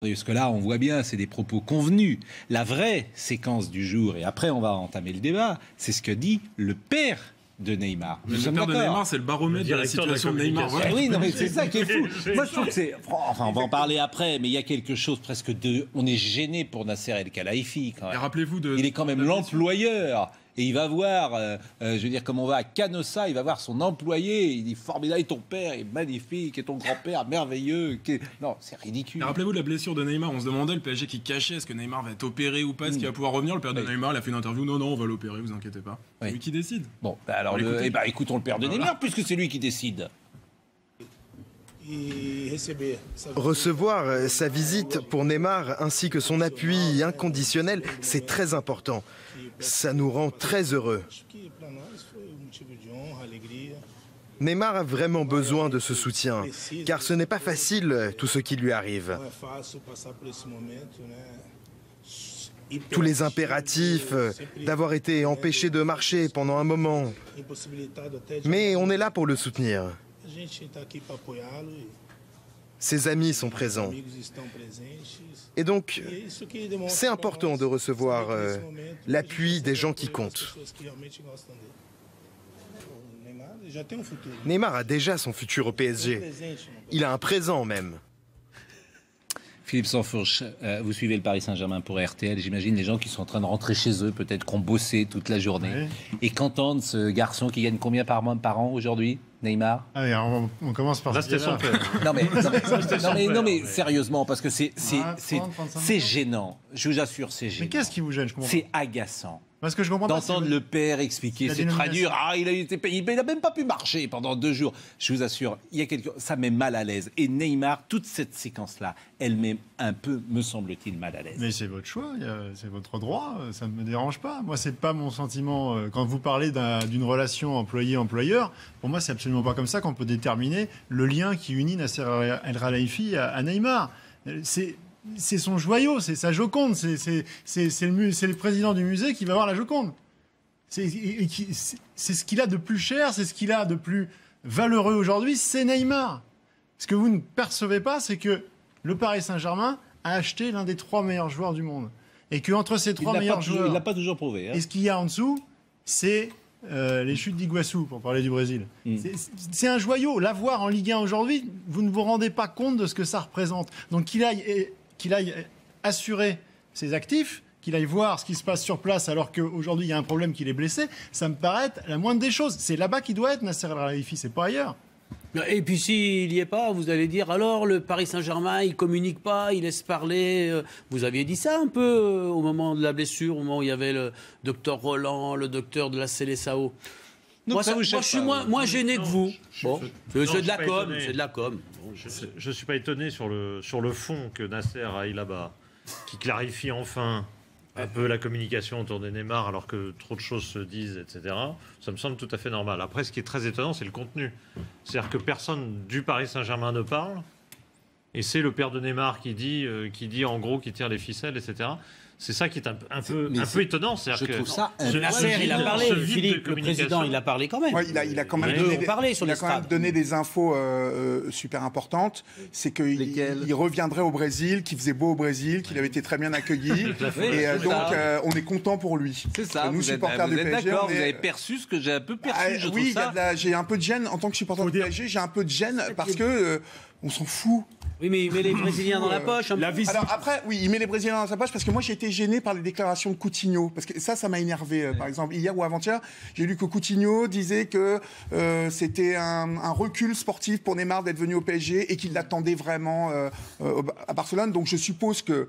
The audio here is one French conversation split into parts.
Parce que là, on voit bien, c'est des propos convenus. La vraie séquence du jour, et après on va entamer le débat, c'est ce que dit le père de Neymar. Le père de Neymar, c'est le baromètre de la situation de Neymar. Voilà. Oui, non, mais c'est ça qui est fou. Moi, je trouve que c'est... Enfin, on va en parler après, mais il y a quelque chose presque de... On est gêné pour Nasser El Khelaifi, quand même. Et rappelez-vous il est quand même l'employeur. Et il va voir, je veux dire, comme on va à Canossa, il va voir son employé, il dit formidable, et ton père est magnifique, et ton grand-père merveilleux. Non, c'est ridicule. Et rappelez-vous de la blessure de Neymar, on se demandait, le PSG qui cachait, est-ce que Neymar va être opéré ou pas, est-ce qu'il va pouvoir revenir. Le père de Neymar, il a fait une interview, non, on va l'opérer, vous inquiétez pas. C'est lui qui décide. Bon, bah alors, écoutons le père de Neymar, puisque c'est lui qui décide. Recevoir sa visite pour Neymar ainsi que son appui inconditionnel, c'est très important. Ça nous rend très heureux. Neymar a vraiment besoin de ce soutien, car ce n'est pas facile tout ce qui lui arrive. Tous les impératifs, d'avoir été empêché de marcher pendant un moment. Mais on est là pour le soutenir. Ses amis sont présents. Et donc, c'est important de recevoir l'appui des gens qui comptent. Neymar a déjà son futur au PSG. Il a un présent même. Philippe Sansfourche, vous suivez le Paris Saint-Germain pour RTL. J'imagine les gens qui sont en train de rentrer chez eux, peut-être qui ont bossé toute la journée, et qu'entendent ce garçon qui gagne combien par an aujourd'hui, Neymar? Allez, on commence par ça. Son père. Non mais sérieusement, parce que c'est gênant. Je vous assure, c'est gênant. Mais qu'est-ce qui vous gêne? C'est agaçant. Parce que je comprends pas. D'entendre le père expliquer, c'est très dur. Ah, il n'a même pas pu marcher pendant 2 jours. Je vous assure, ça met mal à l'aise. Et Neymar, toute cette séquence-là, elle met un peu, me semble-t-il, mal à l'aise. Mais c'est votre choix, c'est votre droit, ça ne me dérange pas. Moi, c'est pas mon sentiment. Quand vous parlez d'une relation employé-employeur, pour moi, c'est absolument pas comme ça qu'on peut déterminer le lien qui unit Nasser El Khelaifi à Neymar. C'est son joyau, c'est sa Joconde, c'est le président du musée qui va voir la Joconde. C'est ce qu'il a de plus cher, c'est ce qu'il a de plus valeureux aujourd'hui, c'est Neymar. Ce que vous ne percevez pas, c'est que le Paris Saint-Germain a acheté l'un des 3 meilleurs joueurs du monde. Et qu'entre ces 3 meilleurs joueurs... Il ne l'a pas toujours prouvé. Et ce qu'il y a en dessous, c'est les chutes d'Iguassou, pour parler du Brésil. C'est un joyau. L'avoir en Ligue 1 aujourd'hui, vous ne vous rendez pas compte de ce que ça représente. Donc qu'il aille assurer ses actifs, qu'il aille voir ce qui se passe sur place alors qu'aujourd'hui il y a un problème, qu'il est blessé, ça me paraît la moindre des choses. C'est là-bas qu'il doit être, Nasser El Khelaifi, c'est pas ailleurs. Et puis s'il n'y est pas, vous allez dire alors le Paris Saint-Germain, il communique pas, il laisse parler. Vous aviez dit ça un peu au moment de la blessure, au moment où il y avait le docteur Roland, le docteur de la Seleção. Moi, je suis moins gêné que vous. Bon, c'est de la com, c'est de la com. Je ne suis pas étonné sur le fond que Nasser aille là-bas, qui clarifie enfin un peu la communication autour de Neymar alors que trop de choses se disent, etc. Ça me semble tout à fait normal. Après, ce qui est très étonnant, c'est le contenu. C'est-à-dire que personne du Paris Saint-Germain ne parle, et c'est le père de Neymar qui dit en gros, qui tire les ficelles, etc. C'est ça qui est un peu étonnant. Je trouve ça... Nasser, il a parlé, Philippe, le président, il a parlé quand même. Ouais, il a quand même donné des infos super importantes. C'est qu'il reviendrait au Brésil, qu'il faisait beau au Brésil, qu'il avait été très bien accueilli. Et donc, on est content pour lui. C'est ça, nous, supporters du PSG. D'accord, vous avez perçu ce que j'ai un peu perçu, oui, j'ai un peu de gêne. En tant que supporter du PSG, j'ai un peu de gêne parce que on s'en fout. Oui, mais il met les Brésiliens dans la poche. Alors après, oui, il met les Brésiliens dans sa poche parce que moi, j'ai été gêné par les déclarations de Coutinho. Parce que ça m'a énervé. Par exemple, hier ou avant-hier, j'ai lu que Coutinho disait que c'était un recul sportif pour Neymar d'être venu au PSG et qu'il l'attendait vraiment à Barcelone. Donc, je suppose que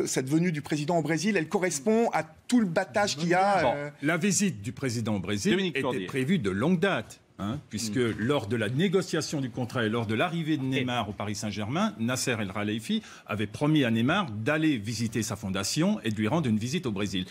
cette venue du président au Brésil, elle correspond à tout le battage qu'il y a. La visite du président au Brésil était prévue de longue date. Puisque lors de la négociation du contrat et lors de l'arrivée de Neymar au Paris Saint-Germain, Nasser El Khelaifi avait promis à Neymar d'aller visiter sa fondation et de lui rendre une visite au Brésil.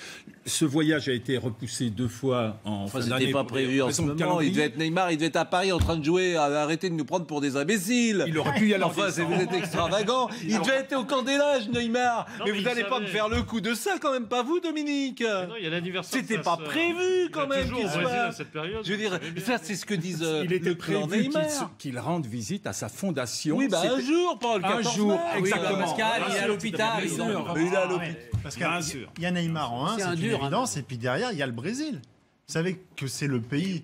ce voyage a été repoussé 2 fois en fin d'année. C'était pas prévu en ce moment. Il devait être Neymar, il devait être à Paris en train de jouer. Arrêtez de nous prendre pour des imbéciles. Il aurait pu y aller. Enfin, vous êtes extravagant. Il devait être au camp des Lages, Neymar. Non, mais mais vous n'allez pas me faire le coup de ça, quand même, pas vous, Dominique. Non, il y a l'anniversaire. C'était pas prévu, quand même, qu'il soit. À cette période. Je veux dire, ça, c'est ce que disent il était le clan prévu Neymar. qu'il rende visite à sa fondation. Oui, bah un jour, pas le 14 jour, mars. exactement. Pascal, il est à l'hôpital. Il est à l'hôpital. Parce qu'il y a Neymar en 1, c'est une évidence, et puis derrière, il y a le Brésil. Vous savez que c'est le pays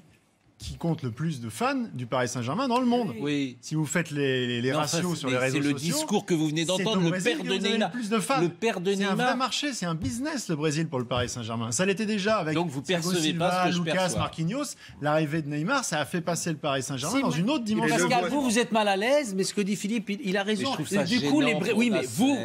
qui compte le plus de fans du Paris Saint-Germain dans le monde. Oui. Si vous faites les ratios sur les réseaux sociaux... C'est le discours que vous venez d'entendre, le père de Neymar. Plus de fans. Le père de Neymar. C'est un vrai marché, c'est un business, le Brésil, pour le Paris Saint-Germain. Ça l'était déjà avec Donc vous Thiago percevez Silva, pas ce que je Lucas, perçois. Marquinhos. L'arrivée de Neymar, ça a fait passer le Paris Saint-Germain dans une autre dimension. Pascal, vous êtes mal à l'aise, mais ce que dit Philippe, il a raison. Du coup, oui, mais vous,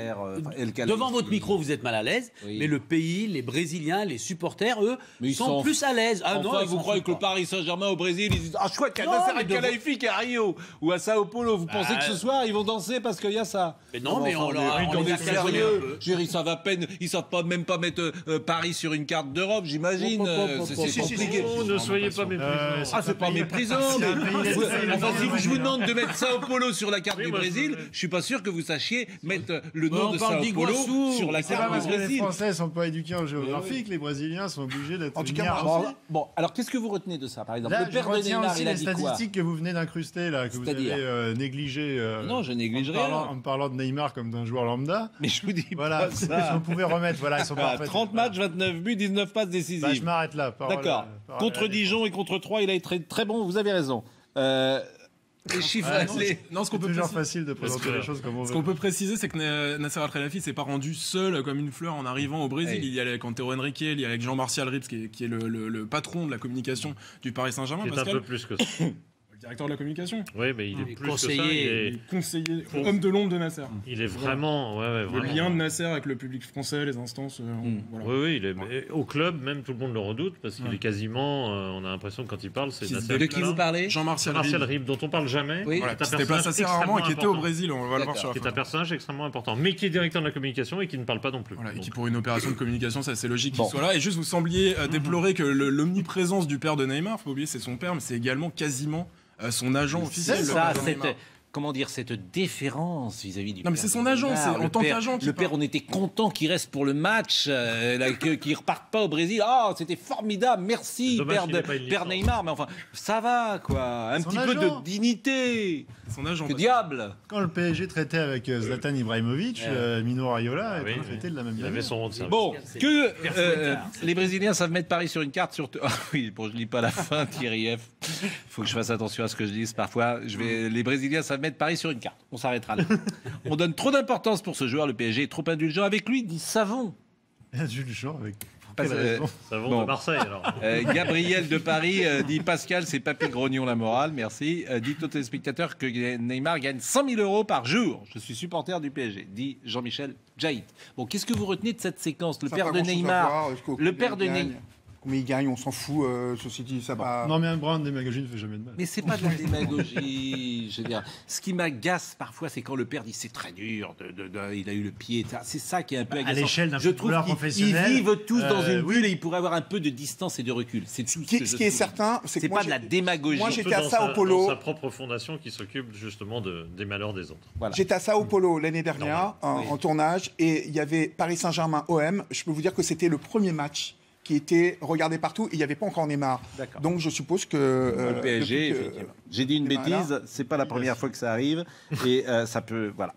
devant votre micro, vous êtes mal à l'aise, mais le pays, les Brésiliens, les supporters, eux, sont plus à l'aise. Ah non, vous croyez que le Paris Saint-Germain au Brésil, ils disent ah chouette, qu'il y a Nasser Al-Khelaifi qui est à Rio ou à Sao Paulo. Vous pensez que ce soir ils vont danser parce qu'il y a ça? Mais non, mais on leur a sérieux. Ils savent à peine, ils savent pas même pas mettre Paris sur une carte d'Europe, j'imagine. C'est compliqué. Ne soyez pas méprisants. Ah, c'est pas méprisant. Enfin, si je vous demande de mettre Sao Paulo sur la carte du Brésil, je suis pas sûr que vous sachiez mettre le nom de Sao Paulo sur la carte du Brésil. Les Français sont pas éduqués en géographique, les Brésiliens sont obligés d'être. En tout cas, bon, alors qu'est-ce que vous retenez de ça, par exemple? Là, le père de Neymar, il a dit quoi? Les statistiques que vous venez d'incruster là, que vous avez négligées. Non, je néglige rien. En me parlant de Neymar comme d'un joueur lambda. Mais je vous dis voilà, pas ça. Si on pouvait remettre, voilà, ils sont parfaits. 30 matchs, 29 buts, 19 passes décisives. Bah, je m'arrête là. D'accord. Contre Dijon et contre 3, il a été très bon. Vous avez raison. Les chiffres. Ce qu'on peut toujours facile de présenter les choses comme on veut. Ce qu'on peut préciser, c'est que Nasser Al-Khelaifi s'est pas rendu seul comme une fleur en arrivant au Brésil. Il y allait avec Antero Henrique, il y allait avec Jean-Martial Rips, qui est le patron de la communication du Paris Saint-Germain. Il est un peu plus que ça. Le directeur de la communication. Oui, mais il est plus conseiller, que ça. Il est conseiller, homme de l'ombre de Nasser. Il est vraiment, le lien de Nasser avec le public français, les instances. Voilà. Oui, il est au club, même tout le monde le redoute parce qu'il est quasiment. On a l'impression quand il parle, c'est Nasser. De qui vous parlez? Jean-Martial Rieb, dont on parle jamais. Oui. Voilà, qui se déplace assez rarement et qui était au Brésil. On va le voir sur la photo. Qui est un personnage extrêmement important, mais qui est directeur de la communication et qui ne parle pas non plus. Voilà, et qui pour une opération de communication, c'est assez logique qu'il soit là. Et juste, vous sembliez déplorer que l'omniprésence du père de Neymar, faut oublier, c'est son père, mais c'est également quasiment son agent officiel. C'est ça, comment dire, cette déférence vis-à-vis du père. Non, mais c'est son agent, c'est en tant qu'agent. Le père, on était content qu'il reste pour le match, qu'il reparte pas au Brésil. Ah, c'était formidable, merci, père Neymar. Mais enfin, ça va, quoi. Un petit peu de dignité. Son agent. Que diable. Quand le PSG traitait avec Zlatan Ibrahimovic, Mino Raiola était traité de la même manière. Il avait son rond de service. Bon, que les Brésiliens savent mettre Paris sur une carte, surtout. Ah oui, bon, je lis pas la fin, Thierry F. Il faut que je fasse attention à ce que je dis. Parfois, les Brésiliens savent mettre Paris sur une carte. On s'arrêtera là. On donne trop d'importance pour ce joueur. Le PSG est trop indulgent avec lui, dit Savon. Indulgent avec. Savon de Marseille, alors. Gabriel de Paris dit Pascal, c'est Papy Grognon la morale, merci. Dit aux téléspectateurs que Neymar gagne 100 000 euros par jour. Je suis supporter du PSG, dit Jean-Michel Jaït. Bon, qu'est-ce que vous retenez de cette séquence? Le père de Neymar. Le père de Neymar. Combien il gagne, on s'en fout. Ceci dit, ça va. Non, mais un brin de démagogie ne fait jamais de mal. Mais c'est pas de la démagogie. Je veux dire, ce qui m'agace parfois, c'est quand le père dit c'est très dur. Il a eu le pied. C'est ça qui est un peu agaçant. À l'échelle d'un footballeur professionnel, ils vivent tous dans une bulle et ils pourraient avoir un peu de distance et de recul. C'est tout. Ce qui est certain, c'est que pas de la démagogie. Moi, j'étais à Sao Paulo. Dans sa propre fondation qui s'occupe justement des malheurs des autres. Voilà. J'étais à Sao Paulo l'année dernière en tournage et il y avait Paris Saint-Germain OM. Je peux vous dire que c'était le premier match qui était regardé partout et il n'y avait pas encore Neymar. Donc je suppose que... le PSG, effectivement. J'ai dit une bêtise, c'est pas la première fois que ça arrive et ça peut... Voilà.